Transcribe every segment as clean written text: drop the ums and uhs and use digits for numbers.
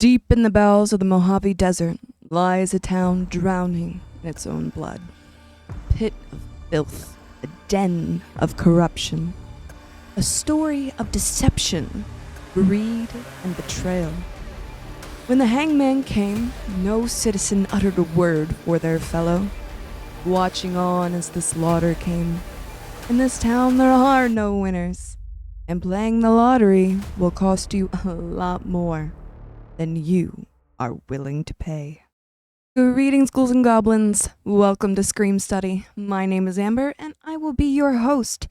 Deep in the bowels of the Mojave Desert lies a town drowning in its own blood. A pit of filth, a den of corruption, a story of deception, greed, and betrayal. When the hangman came, no citizen uttered a word for their fellow, watching on as the slaughter came. In this town there are no winners, and playing the lottery will cost you a lot more than you are willing to pay. Greetings, ghouls and goblins. Welcome to Scream Study. My name is Amber, and I will be your host.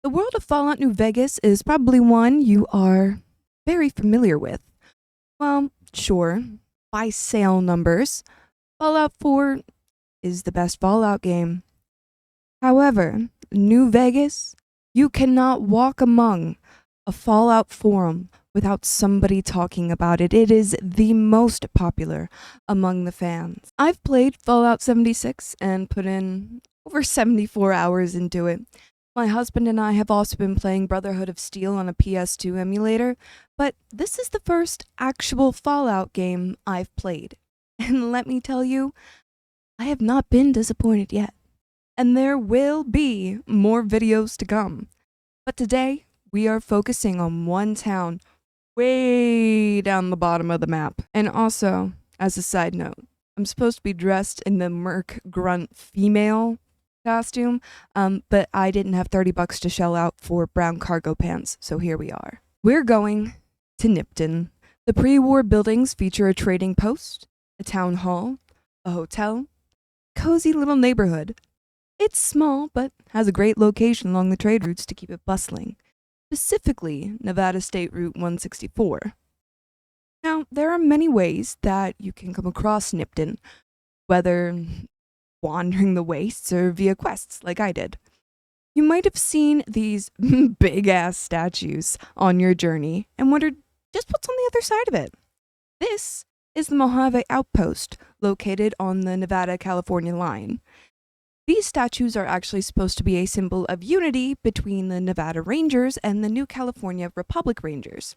The world of Fallout New Vegas is probably one you are very familiar with. Well, sure, by sale numbers, Fallout 4 is the best Fallout game. However, New Vegas, you cannot walk among a Fallout forum without somebody talking about it. It is the most popular among the fans. I've played Fallout 76 and put in over 74 hours into it. My husband and I have also been playing Brotherhood of Steel on a PS2 emulator, but this is the first actual Fallout game I've played. And let me tell you, I have not been disappointed yet. And there will be more videos to come. But today, we are focusing on one town way down the bottom of the map. And also, as a side note, I'm supposed to be dressed in the Merc Grunt female costume, but I didn't have $30 to shell out for brown cargo pants, so here we are. We're going to Nipton. The pre-war buildings feature a trading post, a town hall, a hotel, cozy little neighborhood. It's small, but has a great location along the trade routes to keep it bustling. Specifically, Nevada State Route 164. Now, there are many ways that you can come across Nipton, whether wandering the wastes or via quests like I did. You might have seen these big-ass statues on your journey and wondered just what's on the other side of it. This is the Mojave Outpost, located on the Nevada-California line. These statues are actually supposed to be a symbol of unity between the Nevada Rangers and the New California Republic Rangers.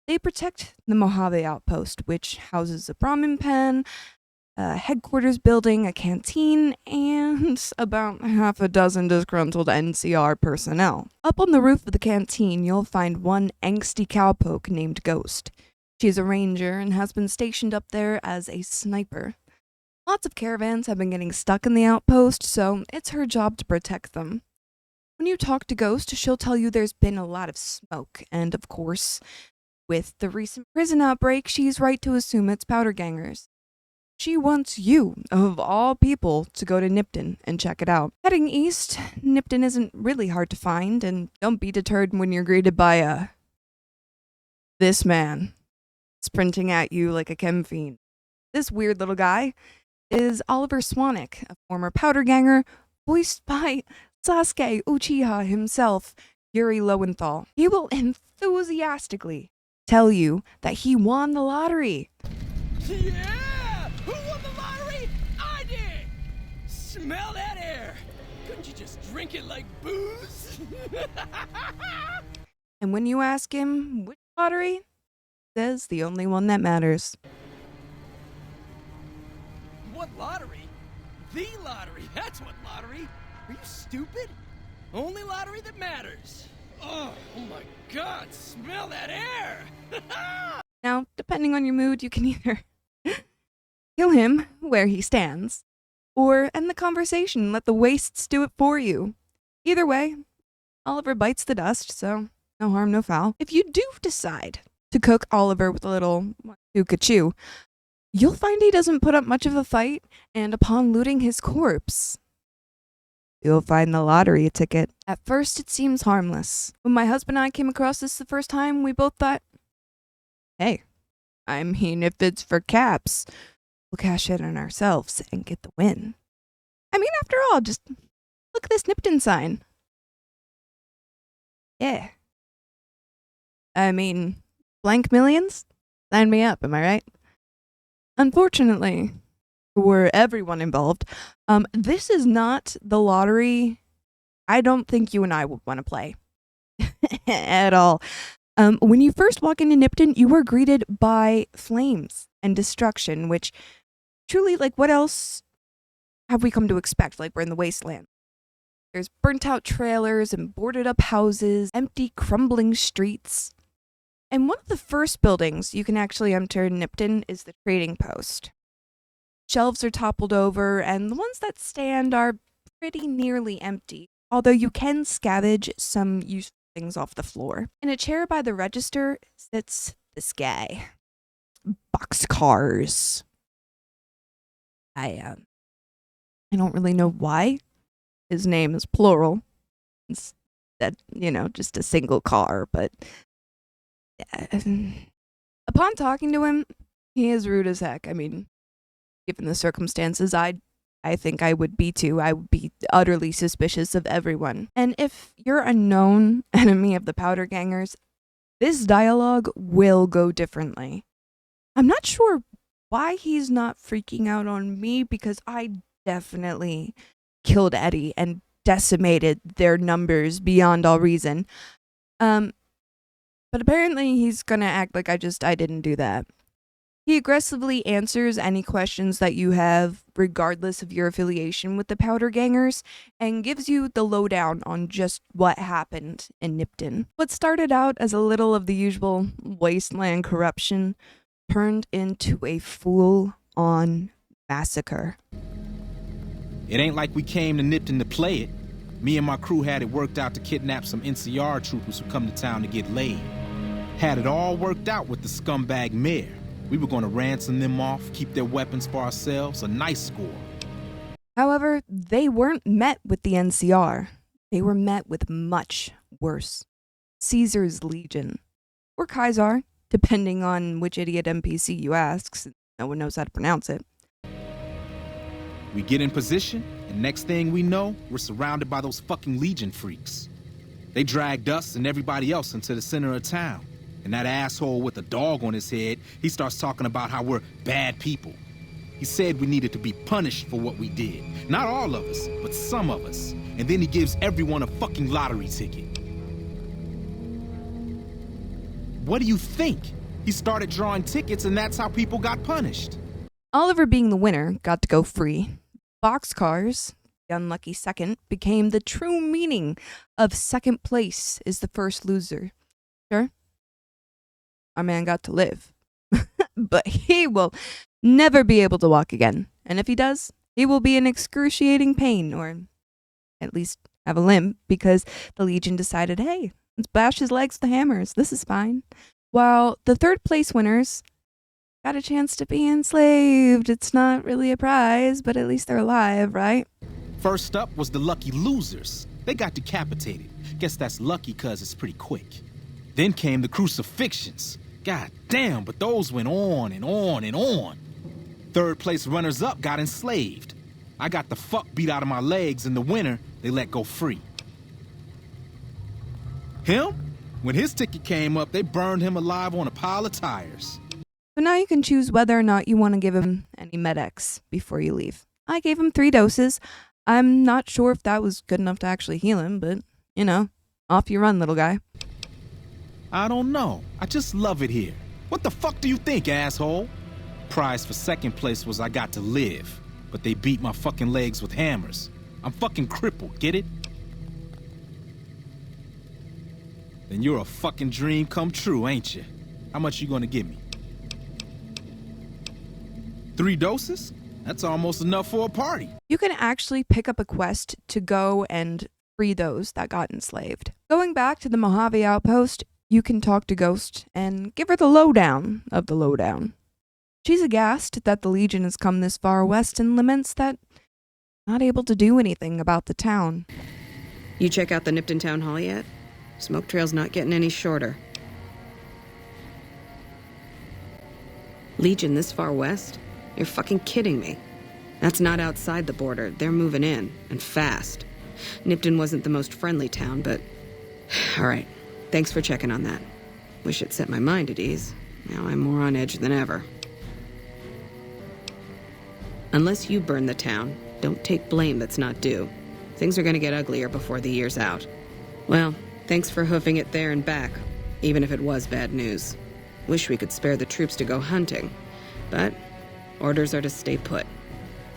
They protect the Mojave Outpost, which houses a Brahmin pen, a headquarters building, a canteen, and about half a dozen disgruntled NCR personnel. Up on the roof of the canteen, you'll find one angsty cowpoke named Ghost. She's a ranger and has been stationed up there as a sniper. Lots of caravans have been getting stuck in the outpost, so it's her job to protect them. When you talk to Ghost, she'll tell you there's been a lot of smoke, and of course, with the recent prison outbreak, she's right to assume it's powder gangers. She wants you, of all people, to go to Nipton and check it out. Heading east, Nipton isn't really hard to find, and don't be deterred when you're greeted by this man, sprinting at you like a chem fiend. This weird little guy is Oliver Swanwick, a former powder ganger, voiced by Sasuke Uchiha himself, Yuri Lowenthal. He will enthusiastically tell you that he won the lottery. Yeah! Who won the lottery? I did! Smell that air! Couldn't you just drink it like booze? And when you ask him which lottery, he says the only one that matters. What lottery? The lottery! That's what lottery! Are you stupid? Only lottery that matters! Oh my god, smell that air! Now, depending on your mood, you can either kill him where he stands, or end the conversation and let the wastes do it for you. Either way, Oliver bites the dust, so no harm, no foul. If you do decide to cook Oliver with a little chew, you'll find he doesn't put up much of a fight, and upon looting his corpse, you'll find the lottery ticket. At first, it seems harmless. When my husband and I came across this the first time, we both thought, hey, I mean, if it's for caps, we'll cash it on ourselves and get the win. I mean, after all, just look at this Nipton sign. Yeah. I mean, blank millions? Sign me up, am I right? Unfortunately, for everyone involved, this is not the lottery I don't think you and I would want to play at all. When you first walk into Nipton, you are greeted by flames and destruction, which truly, like, what else have we come to expect? Like, we're in the wasteland. There's burnt out trailers and boarded up houses, empty, crumbling streets. And one of the first buildings you can actually enter in Nipton is the trading post. Shelves are toppled over, and the ones that stand are pretty nearly empty, although you can scavenge some useful things off the floor. In a chair by the register sits this guy. Boxcars. I don't really know why his name is plural instead, just a single car, but upon talking to him, he is rude as heck. I mean, given the circumstances, I think I would be too. I would be utterly suspicious of everyone. And if you're a known enemy of the Powder Gangers, this dialogue will go differently. I'm not sure why he's not freaking out on me, because I definitely killed Eddie and decimated their numbers beyond all reason. But apparently he's gonna act like I didn't do that. He aggressively answers any questions that you have, regardless of your affiliation with the Powder Gangers, and gives you the lowdown on just what happened in Nipton. What started out as a little of the usual wasteland corruption turned into a full-on massacre. It ain't like we came to Nipton to play it. Me and my crew had it worked out to kidnap some NCR troopers who come to town to get laid. Had it all worked out with the scumbag mayor. We were going to ransom them off, keep their weapons for ourselves, a nice score. However, they weren't met with the NCR. They were met with much worse. Caesar's Legion. Or Kaiser, depending on which idiot NPC you ask, since no one knows how to pronounce it. We get in position, and next thing we know, we're surrounded by those fucking Legion freaks. They dragged us and everybody else into the center of town. And that asshole with a dog on his head, he starts talking about how we're bad people. He said we needed to be punished for what we did. Not all of us, but some of us. And then he gives everyone a fucking lottery ticket. What do you think? He started drawing tickets and that's how people got punished. Oliver, being the winner, got to go free. Boxcars, the unlucky second, became the true meaning of second place is the first loser. Sure? Our man got to live. But he will never be able to walk again. And if he does, he will be in excruciating pain, or at least have a limp, because the Legion decided, hey, let's bash his legs with hammers. This is fine. While the third place winners got a chance to be enslaved. It's not really a prize, but at least they're alive, right? First up was the lucky losers. They got decapitated. Guess that's lucky because it's pretty quick. Then came the crucifixions. God damn, but those went on and on and on. Third place runners-up got enslaved. I got the fuck beat out of my legs, and the winner, they let go free. Him? When his ticket came up, they burned him alive on a pile of tires. So now you can choose whether or not you want to give him any Med-X before you leave. I gave him 3 doses. I'm not sure if that was good enough to actually heal him, but, off you run, little guy. I don't know. I just love it here. What the fuck do you think, asshole? Prize for second place was I got to live, but they beat my fucking legs with hammers. I'm fucking crippled, get it? Then you're a fucking dream come true, ain't you? How much you gonna give me? 3 doses? That's almost enough for a party. You can actually pick up a quest to go and free those that got enslaved. Going back to the Mojave outpost, you can talk to Ghost and give her the lowdown of the lowdown. She's aghast that the Legion has come this far west and laments that not able to do anything about the town. You check out the Nipton Town Hall yet? Smoke trail's not getting any shorter. Legion this far west? You're fucking kidding me. That's not outside the border. They're moving in, and fast. Nipton wasn't the most friendly town, but... All right. Thanks for checking on that. Wish it set my mind at ease. Now I'm more on edge than ever. Unless you burn the town, don't take blame that's not due. Things are gonna get uglier before the year's out. Well, thanks for hoofing it there and back. even if it was bad news. Wish we could spare the troops to go hunting, but orders are to stay put.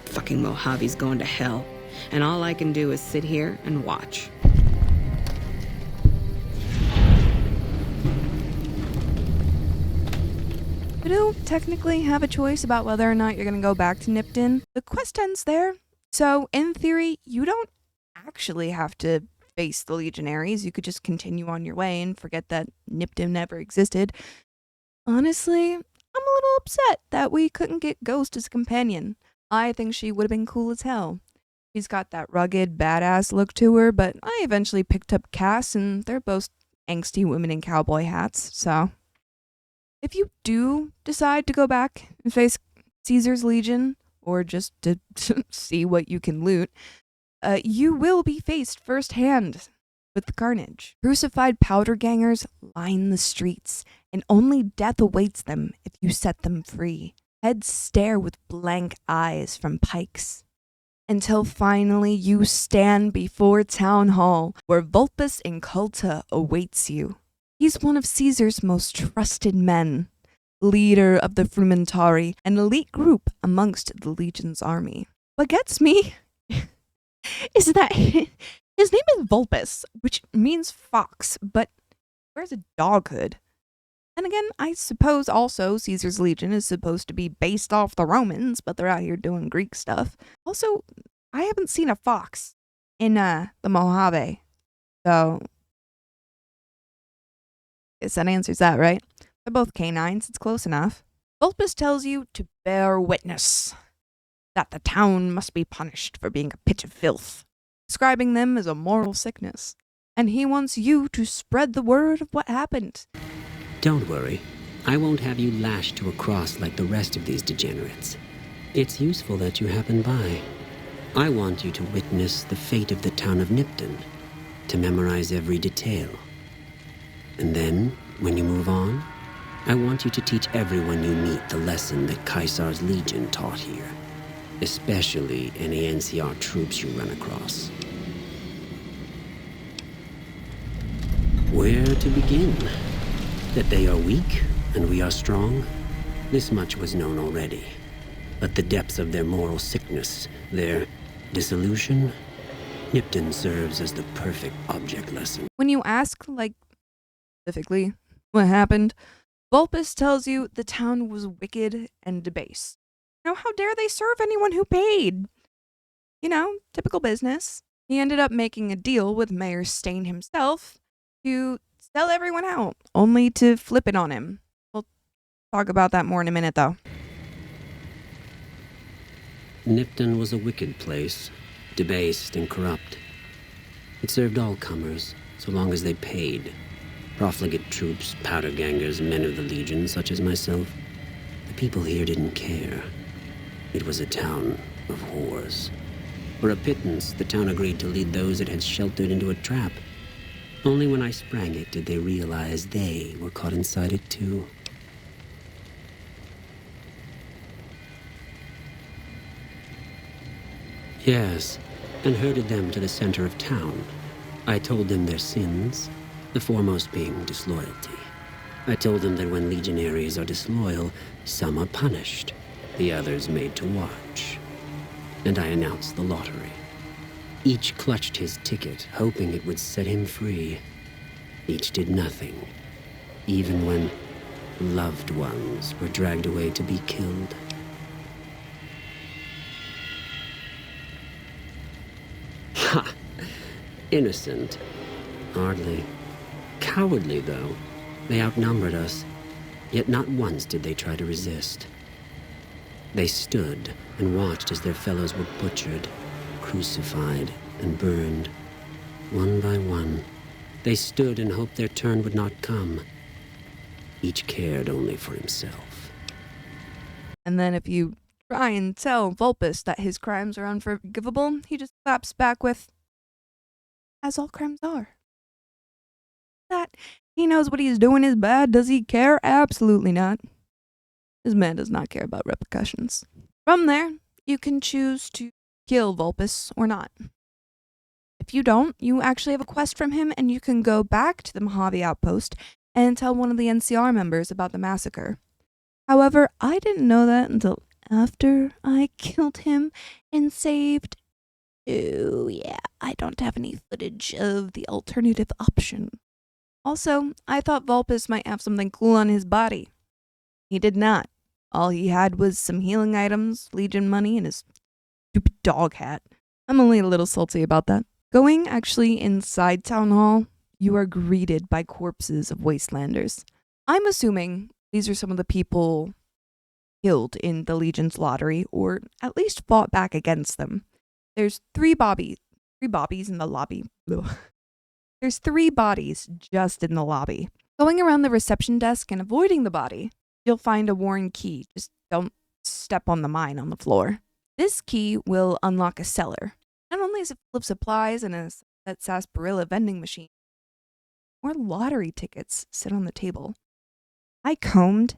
Fucking Mojave's going to hell, and all I can do is sit here and watch. You don't technically have a choice about whether or not you're going to go back to Nipton. The quest ends there. So, in theory, you don't actually have to face the Legionaries. You could just continue on your way and forget that Nipton never existed. Honestly, I'm a little upset that we couldn't get Ghost as a companion. I think she would have been cool as hell. She's got that rugged, badass look to her, but I eventually picked up Cass, and they're both angsty women in cowboy hats, so... If you do decide to go back and face Caesar's Legion, or just to see what you can loot, you will be faced firsthand with the carnage. Crucified powder gangers line the streets, and only death awaits them if you set them free. Heads stare with blank eyes from pikes. Until finally you stand before Town Hall, where Vulpus Inculta awaits you. He's one of Caesar's most trusted men, leader of the Frumentari, an elite group amongst the Legion's army. What gets me is that his name is Vulpus, which means fox, but wears a dog hood. And again, I suppose also Caesar's Legion is supposed to be based off the Romans, but they're out here doing Greek stuff. Also, I haven't seen a fox in the Mojave, so... Guess that answers that, right? They're both canines, it's close enough. Vulpus tells you to bear witness that the town must be punished for being a pit of filth, describing them as a moral sickness. And he wants you to spread the word of what happened. Don't worry. I won't have you lashed to a cross like the rest of these degenerates. It's useful that you happen by. I want you to witness the fate of the town of Nipton, to memorize every detail. And then, when you move on, I want you to teach everyone you meet the lesson that Caesar's Legion taught here, especially any NCR troops you run across. Where to begin? That they are weak and we are strong? This much was known already. But the depths of their moral sickness, their dissolution, Nipton serves as the perfect object lesson. When you ask, specifically what happened, Vulpus tells you the town was wicked and debased. How dare they serve anyone who paid? Typical business. He ended up making a deal with Mayor Stain himself to sell everyone out, only to flip it on him. We'll talk about that more in a minute, though. Nipton was a wicked place, debased and corrupt. It served all comers, so long as they paid. Profligate troops, powder gangers, men of the Legion, such as myself. The people here didn't care. It was a town of whores. For a pittance, the town agreed to lead those it had sheltered into a trap. Only when I sprang it did they realize they were caught inside it too. Yes, and herded them to the center of town. I told them their sins, the foremost being disloyalty. I told them that when legionaries are disloyal, some are punished, the others made to watch. And I announced the lottery. Each clutched his ticket, hoping it would set him free. Each did nothing, even when loved ones were dragged away to be killed. Ha! Innocent. Hardly. Cowardly, though. They outnumbered us, yet not once did they try to resist. They stood and watched as their fellows were butchered, crucified, and burned. One by one, they stood and hoped their turn would not come. Each cared only for himself. And then if you try and tell Vulpus that his crimes are unforgivable, he just claps back with, as all crimes are. That he knows what he's doing is bad. Does he care? Absolutely not. This man does not care about repercussions. From there, you can choose to kill Vulpus or not. If you don't, you actually have a quest from him, and you can go back to the Mojave outpost and tell one of the NCR members about the massacre. However, I didn't know that until after I killed him and saved. Oh, yeah, I don't have any footage of the alternative option. Also, I thought Vulpes might have something cool on his body. He did not. All he had was some healing items, Legion money, and his stupid dog hat. I'm only a little salty about that. Going actually inside Town Hall, you are greeted by corpses of Wastelanders. I'm assuming these are some of the people killed in the Legion's lottery, or at least fought back against them. There's three bodies in the lobby. Ugh. There's 3 bodies just in the lobby. Going around the reception desk and avoiding the body, you'll find a worn key. Just don't step on the mine on the floor. This key will unlock a cellar. Not only is it full of supplies and a that sarsaparilla vending machine, more lottery tickets sit on the table. I combed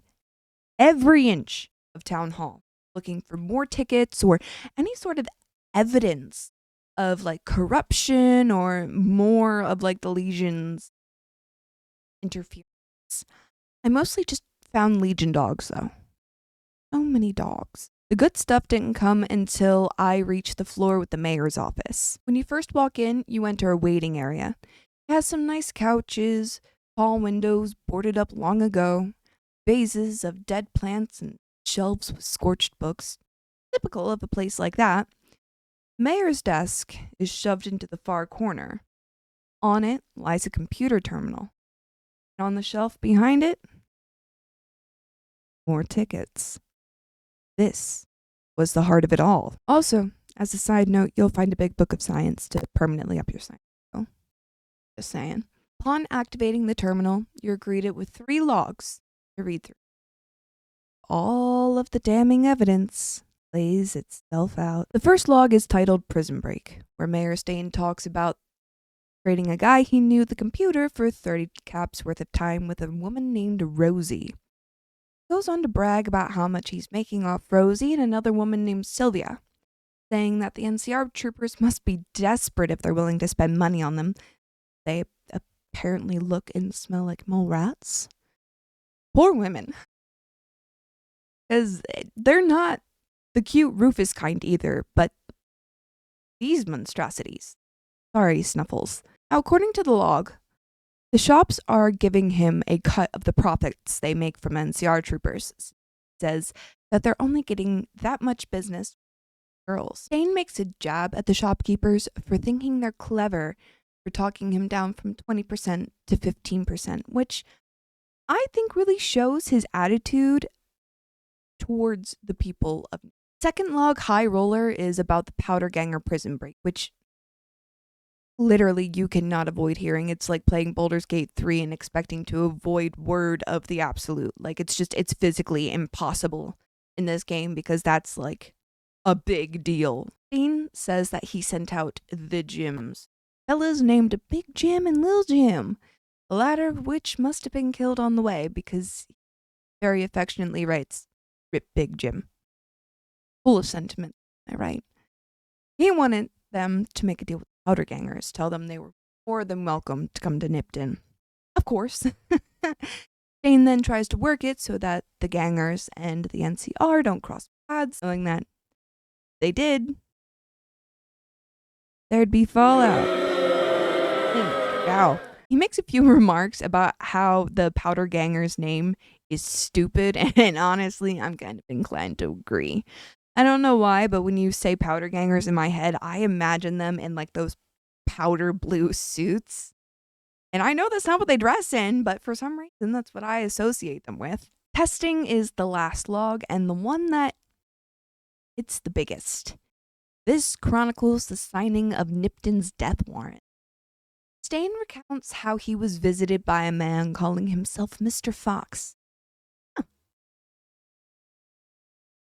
every inch of Town Hall looking for more tickets or any sort of evidence of like corruption or more of like the Legion's interference. I mostly just found Legion dogs though. So many dogs. The good stuff didn't come until I reached the floor with the mayor's office. When you first walk in, you enter a waiting area. It has some nice couches, tall windows boarded up long ago, vases of dead plants and shelves with scorched books. Typical of a place like that. The mayor's desk is shoved into the far corner. On it lies a computer terminal. And on the shelf behind it, more tickets. This was the heart of it all. Also, as a side note, you'll find a big book of science to permanently up your science. So, just saying. Upon activating the terminal, you're greeted with 3 logs to read through. All of the damning evidence lays itself out. The first log is titled Prison Break, where Mayor Stain talks about trading a guy he knew at the computer for 30 caps worth of time with a woman named Rosie. Goes on to brag about how much he's making off Rosie and another woman named Sylvia, saying that the NCR troopers must be desperate if they're willing to spend money on them. They apparently look and smell like mole rats. Poor women. Because they're not the cute Rufus kind either, but these monstrosities. Sorry, Snuffles. Now, according to the log, the shops are giving him a cut of the profits they make from NCR troopers. It says that they're only getting that much business from girls. Stain makes a jab at the shopkeepers for thinking they're clever for talking him down from 20% to 15%, which I think really shows his attitude towards the people of. Second log, High Roller, is about the Powder Ganger prison break, which literally you cannot avoid hearing. It's like playing Baldur's Gate 3 and expecting to avoid word of the absolute. Like it's physically impossible in this game because that's like a big deal. Dean says that he sent out the Jims. Fellas named Big Jim and Lil Jim, the latter of which must have been killed on the way because he very affectionately writes, "Rip Big Jim." Full of sentiment, am I right? He wanted them to make a deal with the Powder Gangers, tell them they were more than welcome to come to Nipton. Of course. Shane then tries to work it so that the Gangers and the NCR don't cross paths, knowing that they did, there'd be fallout. Wow. He makes a few remarks about how the Powder Gangers' name is stupid, and honestly, I'm kind of inclined to agree. I don't know why, but when you say Powder Gangers in my head, I imagine them in like those powder blue suits. And I know that's not what they dress in, but for some reason, that's what I associate them with. Testing is the last log, and the one that it's the biggest. This chronicles the signing of Nipton's death warrant. Stain recounts how he was visited by a man calling himself Mr. Fox. Huh.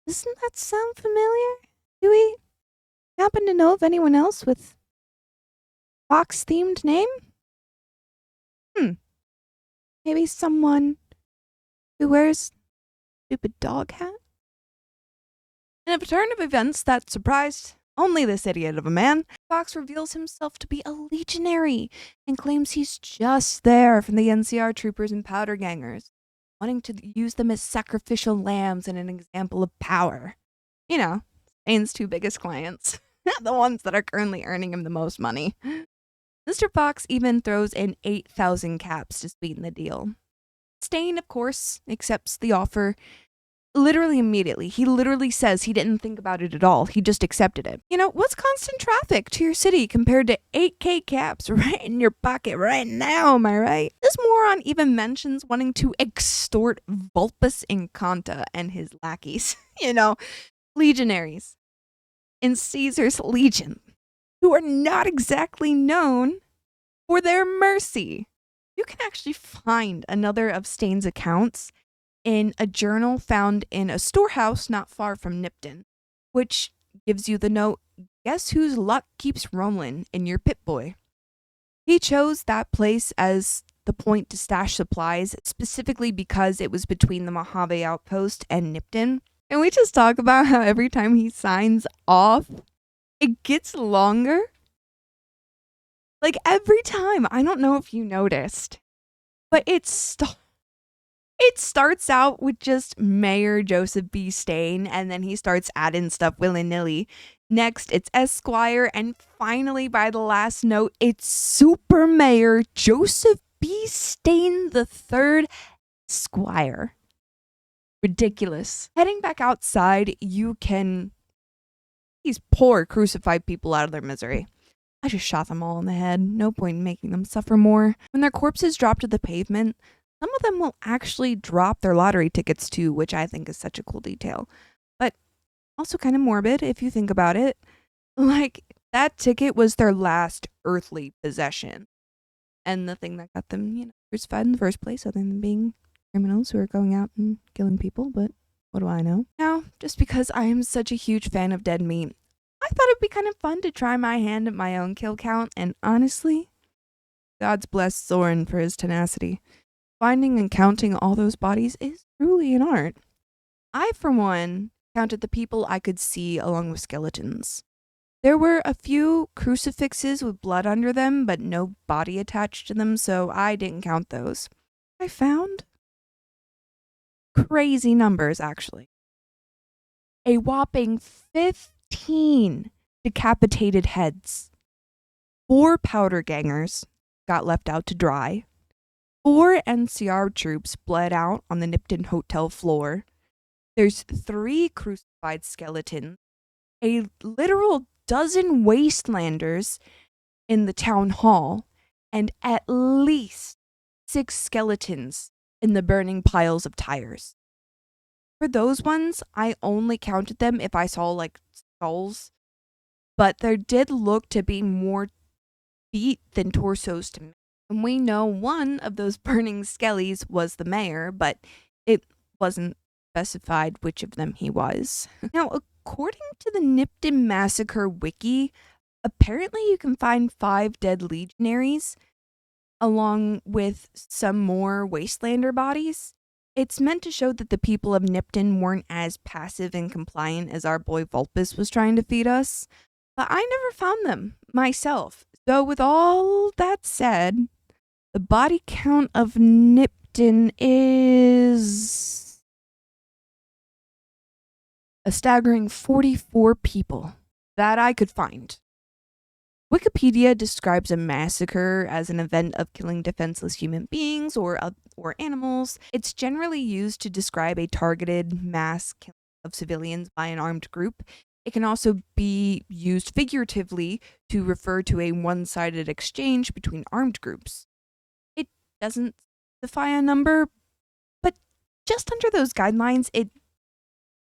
Doesn't that sound familiar? Do we happen to know of anyone else with Fox-themed name? Maybe someone who wears a stupid dog hat? In a turn of events that surprised only this idiot of a man, Fox reveals himself to be a legionary and claims he's just there from the NCR troopers and powder gangers, wanting to use them as sacrificial lambs and an example of power. You know, Stain's two biggest clients, the ones that are currently earning him the most money. Mr. Fox even throws in 8,000 caps to sweeten the deal. Stain, of course, accepts the offer literally immediately. He literally says he didn't think about it at all. He just accepted it. You know, what's constant traffic to your city compared to 8K caps right in your pocket right now, am I right? This moron even mentions wanting to extort Vulpus Incanta and his lackeys. You know, legionaries in Caesar's legion, who are not exactly known for their mercy. You can actually find another of Stain's accounts in a journal found in a storehouse not far from Nipton, which gives you the note, "Guess whose luck keeps rolling in your Pip-Boy." He chose that place as the point to stash supplies, specifically because it was between the Mojave outpost and Nipton. And we just talk about how every time he signs off, it gets longer. Like every time, I don't know if you noticed, but it starts out with just Mayor Joseph B. Stain, and then he starts adding stuff willy-nilly. Next, it's Esquire, and finally, by the last note, it's Super Mayor Joseph B. Stain III, Esquire. Ridiculous. Heading back outside, you can... These poor crucified people out of their misery. I just shot them all in the head. No point in making them suffer more. When their corpses drop to the pavement, some of them will actually drop their lottery tickets too, which I think is such a cool detail. But also kind of morbid if you think about it. Like, that ticket was their last earthly possession. And the thing that got them, crucified in the first place, other than being criminals who are going out and killing people. But what do I know? Now, just because I am such a huge fan of dead meat, I thought it'd be kind of fun to try my hand at my own kill count, and honestly, God's blessed Soren for his tenacity. Finding and counting all those bodies is truly an art. I, for one, counted the people I could see along with skeletons. There were a few crucifixes with blood under them, but no body attached to them, so I didn't count those. I found crazy numbers, actually. A whopping 15 decapitated heads. 4 powder gangers got left out to dry. 4 NCR troops bled out on the Nipton Hotel floor. There's 3 crucified skeletons. A literal dozen wastelanders in the town hall. And at least 6 skeletons in the burning piles of tires. For those ones, I only counted them if I saw, skulls. But there did look to be more feet than torsos to me. And we know one of those burning skellies was the mayor, but it wasn't specified which of them he was. Now, according to the Nipton Massacre wiki, apparently you can find 5 dead legionaries, along with some more wastelander bodies. It's meant to show that the people of Nipton weren't as passive and compliant as our boy Vulpus was trying to feed us, but I never found them myself. So with all that said, the body count of Nipton is a staggering 44 people that I could find. Wikipedia describes a massacre as an event of killing defenseless human beings or animals. It's generally used to describe a targeted mass killing of civilians by an armed group. It can also be used figuratively to refer to a one-sided exchange between armed groups. It doesn't specify a number, but just under those guidelines, it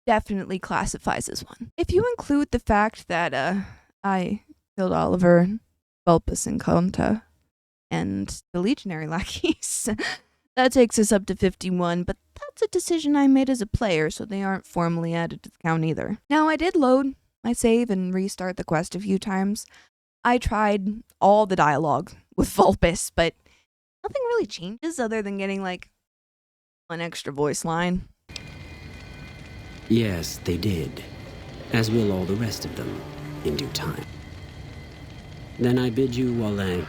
definitely classifies as one. If you include the fact that I killed Oliver, Vulpus, and Conta, and the legionary lackeys, that takes us up to 51, but that's a decision I made as a player, so they aren't formally added to the count either. Now, I did load my save and restart the quest a few times. I tried all the dialogue with Vulpus, but nothing really changes other than getting, an extra voice line. Yes, they did. As will all the rest of them. in due time. Then I bid you Wale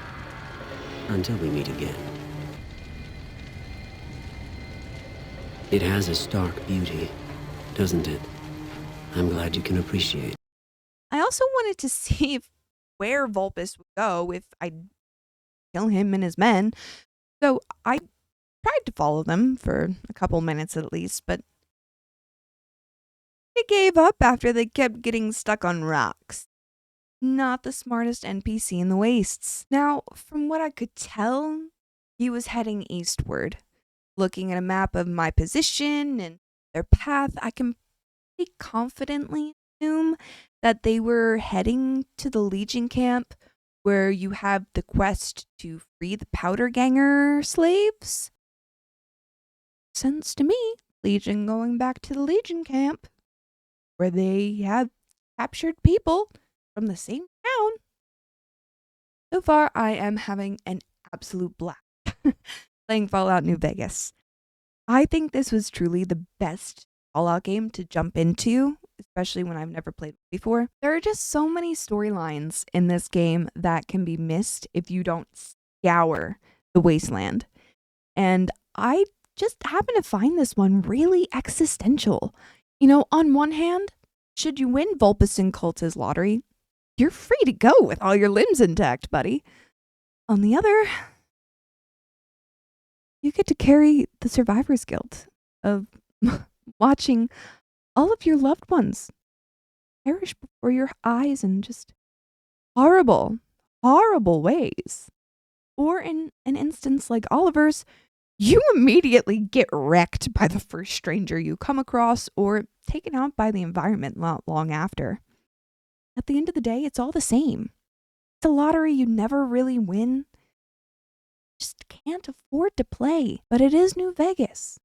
until we meet again. It has a stark beauty, doesn't it? I'm glad you can appreciate. I also wanted to see where Vulpes would go if I kill him and his men. So I tried to follow them for a couple minutes at least, but they gave up after they kept getting stuck on rocks. Not the smartest NPC in the wastes. Now, from what I could tell, he was heading eastward. Looking at a map of my position and their path, I can pretty confidently assume that they were heading to the Legion camp where you have the quest to free the Powder Ganger slaves. Sense to me, Legion going back to the Legion camp where they have captured people from the same town. So far, I am having an absolute blast playing Fallout New Vegas. I think this was truly the best Fallout game to jump into, especially when I've never played before. There are just so many storylines in this game that can be missed if you don't scour the wasteland. And I just happen to find this one really existential. You know, on one hand, should you win Vulpes and Cultist lottery, you're free to go with all your limbs intact, buddy. On the other, you get to carry the survivor's guilt of watching all of your loved ones perish before your eyes in just horrible, horrible ways. Or in an instance like Oliver's, you immediately get wrecked by the first stranger you come across or taken out by the environment not long after. At the end of the day, it's all the same. It's a lottery you never really win. Just can't afford to play. But it is New Vegas,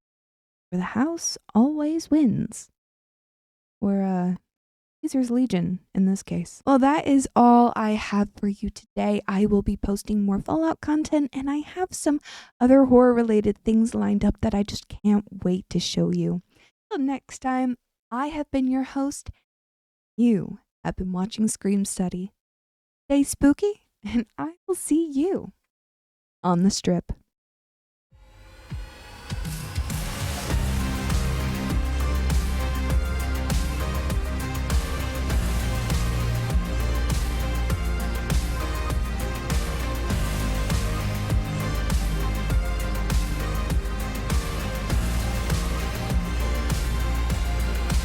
where the house always wins. Or, Caesar's Legion in this case. Well, that is all I have for you today. I will be posting more Fallout content, and I have some other horror-related things lined up that I just can't wait to show you. Till next time, I have been your host. You have been watching Scream Study. Stay spooky, and I will see you on the strip.